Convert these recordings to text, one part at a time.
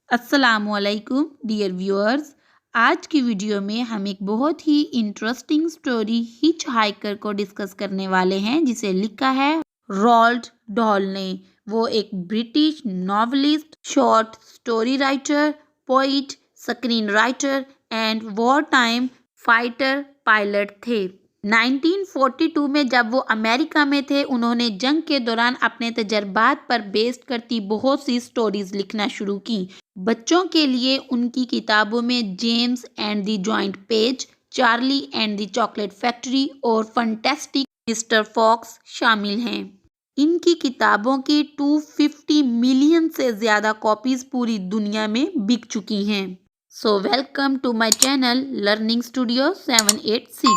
अस्सलामुअलैकुम dear viewers. आज की वीडियो में हम एक बहुत ही इंटरेस्टिंग स्टोरी हिच हाइकर को डिस्कस करने वाले हैं जिसे लिखा है रोल्ड डॉल ने। वो एक British novelist, short story writer, poet, screen writer and war time fighter pilot थे। 1942 में जब वो अमेरिका में थे, उन्होंने जंग के दौरान अपने तजर्बात पर बेस्ड करती बहुत सी स्टोरीज लिखना शुरू की। बच्चों के लिए उनकी किताबों में James and the joint page, Charlie and the chocolate factory और फंटेस्टिक मिस्टर फॉक्स शामिल हैं। इनकी किताबों की 250 मिलियन से ज़्यादा कॉपीज़ पूरी दुनिया में बिक चुकी हैं। So welcome to my channel learning studio 786।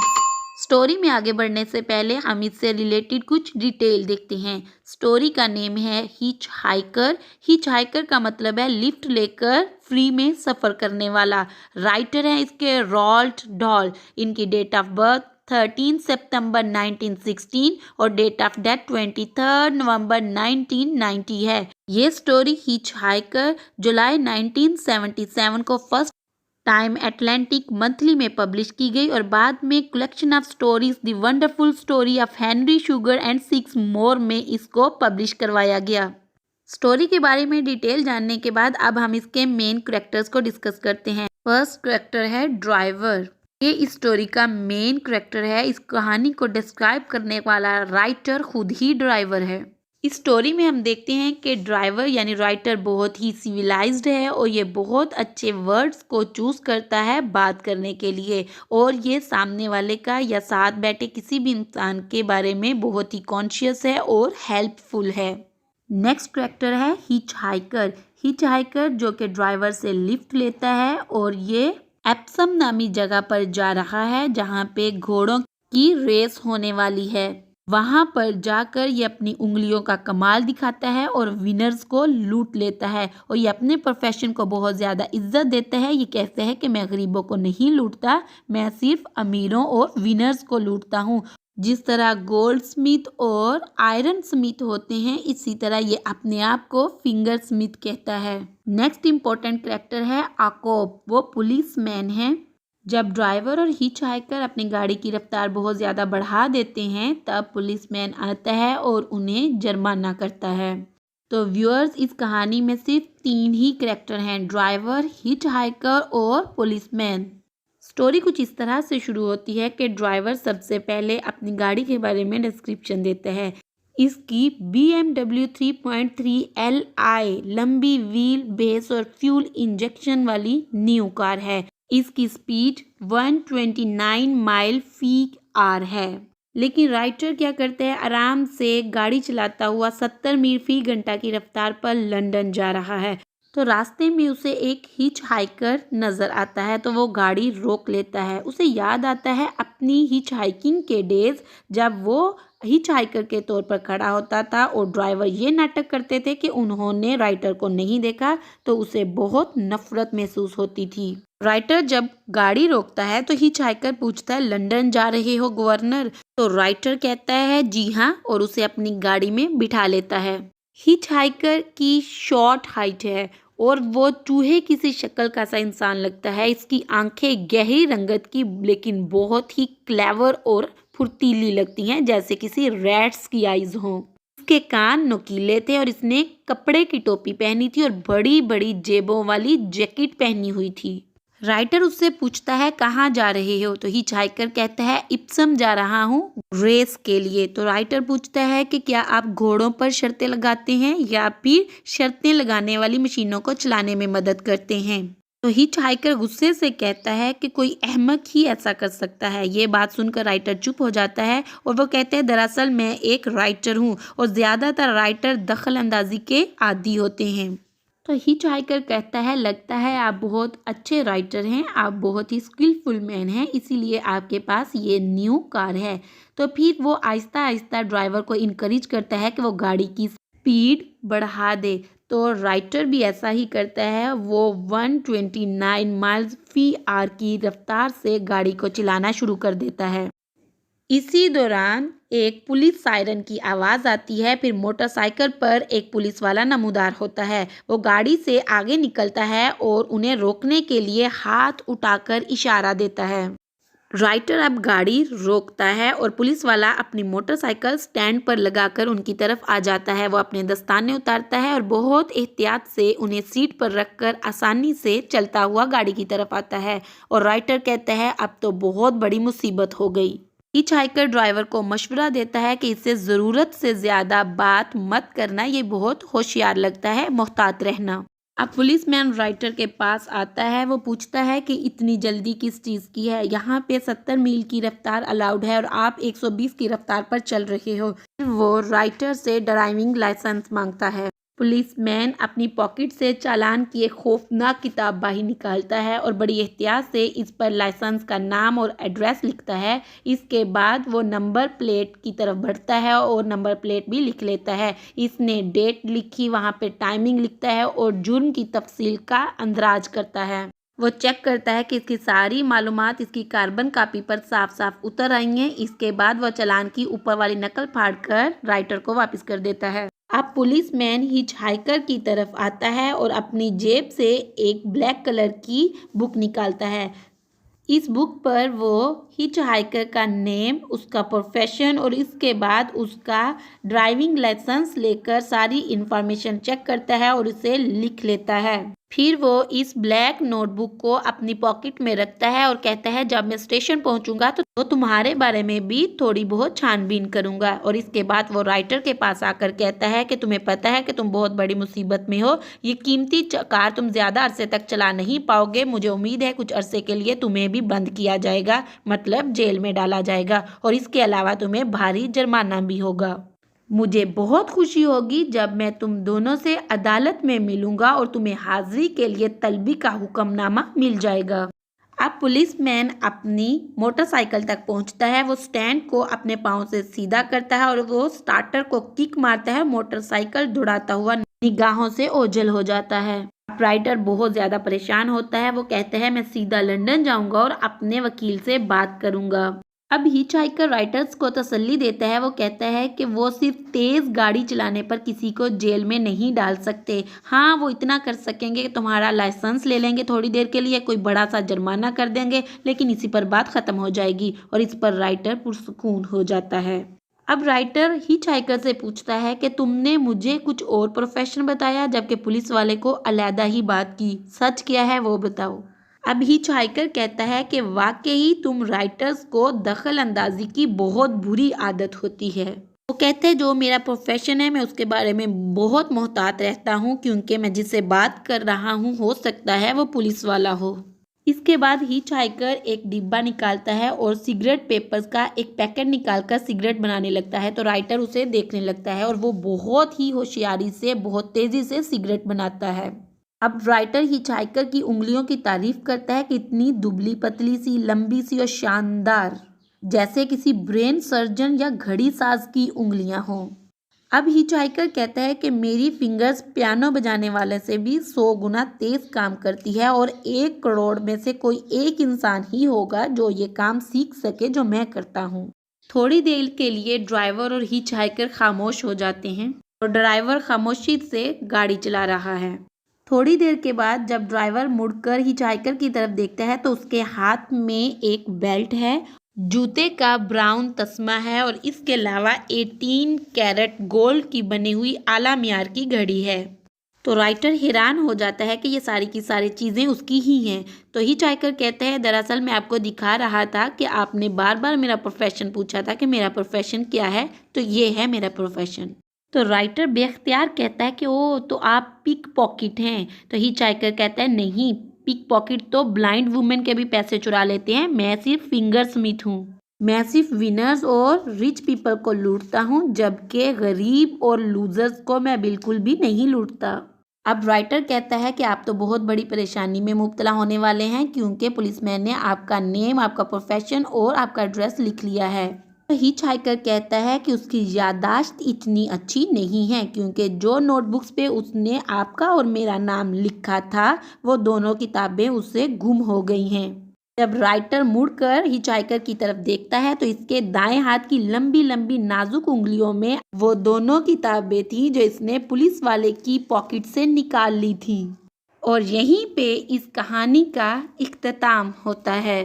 स्टोरी में आगे बढ़ने से पहले हम इससे रिलेटेड कुछ डिटेल देखते हैं। स्टोरी का नेम है हिच हाइकर। हिच हाइकर का मतलब है लिफ्ट लेकर फ्री में सफ़र करने वाला। राइटर है इसके रोल्ड डॉल। इनकी डेट ऑफ बर्थ 13 सितंबर 1916 और डेट ऑफ डेथ 23 नवंबर 1990 है। ये स्टोरी हिच हाइकर जुलाई 1977 को फर्स्ट टाइम अटलांटिक मंथली में पब्लिश की गई और बाद में collection of stories the wonderful story of Henry sugar and 6 मोर में इसको पब्लिश करवाया गया। स्टोरी के बारे में डिटेल जानने के बाद अब हम इसके मेन कैरेक्टर्स को डिस्कस करते हैं। फर्स्ट कैरेक्टर है ड्राइवर। ये इस स्टोरी का मेन कैरेक्टर है। इस कहानी को डिस्क्राइब करने वाला राइटर खुद ही ड्राइवर है। इस स्टोरी में हम देखते हैं कि ड्राइवर यानी राइटर बहुत ही सिविलाइज्ड है और ये बहुत अच्छे वर्ड्स को चूज़ करता है बात करने के लिए, और ये सामने वाले का या साथ बैठे किसी भी इंसान के बारे में बहुत ही कॉन्शियस है और हेल्पफुल है। नेक्स्ट कैरेक्टर है हिच हाइकर। हिच हाइकर जो कि ड्राइवर से लिफ्ट लेता है और ये एप्सम नामी जगह पर जा रहा है जहाँ पे घोड़ों की रेस होने वाली है। वहां पर जाकर ये अपनी उंगलियों का कमाल दिखाता है और विनर्स को लूट लेता है, और ये अपने प्रोफेशन को बहुत ज़्यादा इज्जत देता है। ये कहते हैं कि मैं गरीबों को नहीं लूटता, मैं सिर्फ अमीरों और विनर्स को लूटता हूँ। जिस तरह गोल्ड स्मिथ और आयरन स्मिथ होते हैं, इसी तरह ये अपने आप को फिंगर स्मिथ कहता है। नेक्स्ट इम्पोर्टेंट कैरेक्टर है आकोब। वो पुलिसमैन है। जब ड्राइवर और हिच हाइकर अपनी गाड़ी की रफ्तार बहुत ज़्यादा बढ़ा देते हैं, तब पुलिसमैन आता है और उन्हें जुर्माना करता है। तो व्यूअर्स, इस कहानी में सिर्फ 3 ही कैरेक्टर हैं, ड्राइवर, हिच हाइकर और पुलिसमैन। स्टोरी कुछ इस तरह से शुरू होती है कि ड्राइवर सबसे पहले अपनी गाड़ी के बारे में डिस्क्रिप्शन देता है। इसकी BMW 3.3 Li लंबी व्हील बेस और फ्यूल इंजेक्शन वाली न्यू कार है। इसकी स्पीड 129 माइल फी आवर है। लेकिन राइटर क्या करते हैं, आराम से गाड़ी चलाता हुआ 70 मील फी घंटा की रफ्तार पर लंदन जा रहा है। तो रास्ते में उसे एक हिच हाइकर नज़र आता है, तो वो गाड़ी रोक लेता है। उसे याद आता है अपनी हिच हाइकिंग के डेज, जब वो हिच हाइकर के तौर पर खड़ा होता था और ड्राइवर ये नाटक करते थे कि उन्होंने राइटर को नहीं देखा, तो उसे बहुत नफरत महसूस होती थी। राइटर जब गाड़ी रोकता है तो हिच हाइकर पूछता है, लंदन जा रहे हो गवर्नर? तो राइटर कहता है जी हाँ, और उसे अपनी गाड़ी में बिठा लेता है। हिच हाइकर की शॉर्ट हाइट है और वो चूहे की सी शक्ल का सा इंसान लगता है। इसकी आंखें गहरी रंगत की लेकिन बहुत ही क्लेवर और फुर्तीली लगती हैं, जैसे किसी रैट्स की आइज हों। इसके कान नुकीले थे और इसने कपड़े की टोपी पहनी थी और बड़ी बड़ी जेबों वाली जैकेट पहनी हुई थी। राइटर उससे पूछता है कहाँ जा रहे हो? तो हिच हाइकर कहता है इप्सम जा रहा हूँ रेस के लिए। तो राइटर पूछता है कि क्या आप घोड़ों पर शर्तें लगाते हैं या फिर शर्तें लगाने वाली मशीनों को चलाने में मदद करते हैं? तो हिच हाइकर गुस्से से कहता है कि कोई अहमक ही ऐसा कर सकता है। ये बात सुनकर राइटर चुप हो जाता है और वो कहते हैं दरअसल मैं एक राइटर हूँ और ज़्यादातर राइटर दखल अंदाजी के आदी होते हैं। तो हिच हाइकर कहता है लगता है आप बहुत अच्छे राइटर हैं, आप बहुत ही स्किलफुल मैन हैं, इसीलिए आपके पास ये न्यू कार है। तो फिर वो आहिस्ता आहिस्ता ड्राइवर को इनकरेज करता है कि वो गाड़ी की स्पीड बढ़ा दे। तो राइटर भी ऐसा ही करता है, वो 129 माइल्स फी आवर की रफ्तार से गाड़ी को चलाना शुरू कर देता है। इसी दौरान एक पुलिस सायरन की आवाज़ आती है। फिर मोटरसाइकिल पर एक पुलिस वाला नमूदार होता है। वो गाड़ी से आगे निकलता है और उन्हें रोकने के लिए हाथ उठाकर इशारा देता है। राइटर अब गाड़ी रोकता है और पुलिस वाला अपनी मोटरसाइकिल स्टैंड पर लगाकर उनकी तरफ आ जाता है। वो अपने दस्ताने उतारता है और बहुत एहतियात से उन्हें सीट पर रखकर आसानी से चलता हुआ गाड़ी की तरफ आता है। और राइटर कहता है अब तो बहुत बड़ी मुसीबत हो गई। हिचहाइकर ड्राइवर को मशवरा देता है कि इससे ज़रूरत से ज़्यादा बात मत करना, ये बहुत होशियार लगता है, मोहतात रहना। अब पुलिसमैन राइटर के पास आता है। वो पूछता है कि इतनी जल्दी किस चीज़ की है, यहाँ पे 70 मील की रफ्तार अलाउड है और आप 120 की रफ्तार पर चल रहे हो। वो राइटर से ड्राइविंग लाइसेंस मांगता है। पुलिसमैन अपनी पॉकेट से चालान की एक खौफनाक किताब बाहर निकालता है और बड़ी एहतियात से इस पर लाइसेंस का नाम और एड्रेस लिखता है। इसके बाद वो नंबर प्लेट की तरफ बढ़ता है और नंबर प्लेट भी लिख लेता है। इसने डेट लिखी, वहाँ पे टाइमिंग लिखता है और जुर्म की तफसील का अंदाज करता है। वो चेक करता है कि इसकी सारी मालूमात इसकी कार्बन कापी पर साफ साफ उतर आई हैं। इसके बाद वह चालान की ऊपर वाली नकल फाड़कर राइटर को वापस कर देता है। अब पुलिसमैन हिचहाइकर की तरफ आता है और अपनी जेब से एक ब्लैक कलर की बुक निकालता है। इस बुक पर वो हिचहाइकर का नेम, उसका प्रोफेशन और इसके बाद उसका ड्राइविंग लाइसेंस लेकर सारी इंफॉर्मेशन चेक करता है और उसे लिख लेता है। फिर वो इस ब्लैक नोटबुक को अपनी पॉकेट में रखता है और कहता है जब मैं स्टेशन पहुंचूंगा तो तुम्हारे बारे में भी थोड़ी बहुत छानबीन करूंगा। और इसके बाद वो राइटर के पास आकर कहता है कि तुम्हें पता है कि तुम बहुत बड़ी मुसीबत में हो, ये कीमती कार तुम ज़्यादा अरसे तक चला नहीं पाओगे। मुझे उम्मीद है कुछ अरसे के लिए तुम्हें भी बंद किया जाएगा, मतलब जेल में डाला जाएगा, और इसके अलावा तुम्हें भारी जुर्माना भी होगा। मुझे बहुत खुशी होगी जब मैं तुम दोनों से अदालत में मिलूंगा और तुम्हें हाजिरी के लिए तलबी का हुक्मनामा मिल जाएगा। अब पुलिसमैन अपनी मोटरसाइकिल तक पहुंचता है। वो स्टैंड को अपने पाँव से सीधा करता है और वो स्टार्टर को किक मारता है। मोटरसाइकिल दौड़ाता हुआ निगाहों से ओझल हो जाता है। राइटर बहुत ज़्यादा परेशान होता है। वो कहते हैं मैं सीधा लंदन जाऊंगा और अपने वकील से बात करूंगा। अब हिचहाइकर राइटर्स को तसल्ली देता है। वो कहता है कि वो सिर्फ तेज़ गाड़ी चलाने पर किसी को जेल में नहीं डाल सकते। हाँ, वो इतना कर सकेंगे कि तुम्हारा लाइसेंस ले लेंगे थोड़ी देर के लिए, कोई बड़ा सा जुर्माना कर देंगे, लेकिन इसी पर बात ख़त्म हो जाएगी। और इस पर राइटर पुरसुकून हो जाता है। अब राइटर हिचहाइकर से पूछता है कि तुमने मुझे कुछ और प्रोफेशन बताया जबकि पुलिस वाले को अलहदा ही बात की, सच क्या है वो बताओ। अब हिचहाइकर कहता है कि वाकई तुम राइटर्स को दखल अंदाजी की बहुत बुरी आदत होती है। वो कहते हैं जो मेरा प्रोफेशन है मैं उसके बारे में बहुत मोहतात रहता हूँ क्योंकि मैं जिससे बात कर रहा हूँ हो सकता है वो पुलिस वाला हो। इसके बाद हिचहाइकर एक डिब्बा निकालता है और सिगरेट पेपर्स का एक पैकेट निकालकर सिगरेट बनाने लगता है। तो राइटर उसे देखने लगता है और वो बहुत ही होशियारी से, बहुत तेज़ी से सिगरेट बनाता है। अब राइटर हिचहाइकर की उंगलियों की तारीफ करता है कि इतनी दुबली पतली सी, लंबी सी और शानदार, जैसे किसी ब्रेन सर्जन या घड़ी साज की उंगलियां हों। अब हिचहाइकर कहता है कि मेरी फिंगर्स पियानो बजाने वाले से भी 100 गुना तेज काम करती है और 1 करोड़ में से कोई एक इंसान ही होगा जो ये काम सीख सके जो मैं करता हूँ। थोड़ी देर के लिए ड्राइवर और हिचहाइकर खामोश हो जाते हैं और ड्राइवर खामोशी से गाड़ी चला रहा है। थोड़ी देर के बाद जब ड्राइवर मुड़कर हिचहाइकर की तरफ देखता है तो उसके हाथ में एक बेल्ट है, जूते का ब्राउन तस्मा है और इसके अलावा 18 कैरेट गोल्ड की बनी हुई आला मियार की घड़ी है। तो राइटर हैरान हो जाता है कि ये सारी की सारी चीज़ें उसकी ही हैं। तो हिचहाइकर कहते हैं दरअसल मैं आपको दिखा रहा था कि आपने बार बार मेरा प्रोफेशन पूछा था कि मेरा प्रोफेशन क्या है, तो ये है मेरा प्रोफेशन। तो राइटर बेख्तियार कहता है कि ओ तो आप पिक पॉकेट हैं। तो हिचहाइकर कहता है नहीं, पिक पॉकेट तो ब्लाइंड वुमेन के भी पैसे चुरा लेते हैं, मैं सिर्फ फिंगर स्मिथ हूँ। मैं सिर्फ विनर्स और रिच पीपल को लूटता हूँ जबकि गरीब और लूजर्स को मैं बिल्कुल भी नहीं लूटता। अब राइटर कहता है कि आप तो बहुत बड़ी परेशानी में मुब्तला होने वाले हैं क्योंकि पुलिसमैन ने आपका नेम, आपका प्रोफेशन और आपका एड्रेस लिख लिया है। हिचहाइकर कहता है कि उसकी याददाश्त इतनी अच्छी नहीं है क्योंकि जो नोटबुक्स पे उसने आपका और मेरा नाम लिखा था वो दोनों किताबें उससे गुम हो गई हैं। जब राइटर मुड़कर हिचहाइकर की तरफ देखता है तो इसके दाएं हाथ की लंबी लंबी नाजुक उंगलियों में वो दोनों किताबें थी जो इसने पुलिस वाले की पॉकेट से निकाल ली थी। और यहीं पे इस कहानी का इख्तिताम होता है।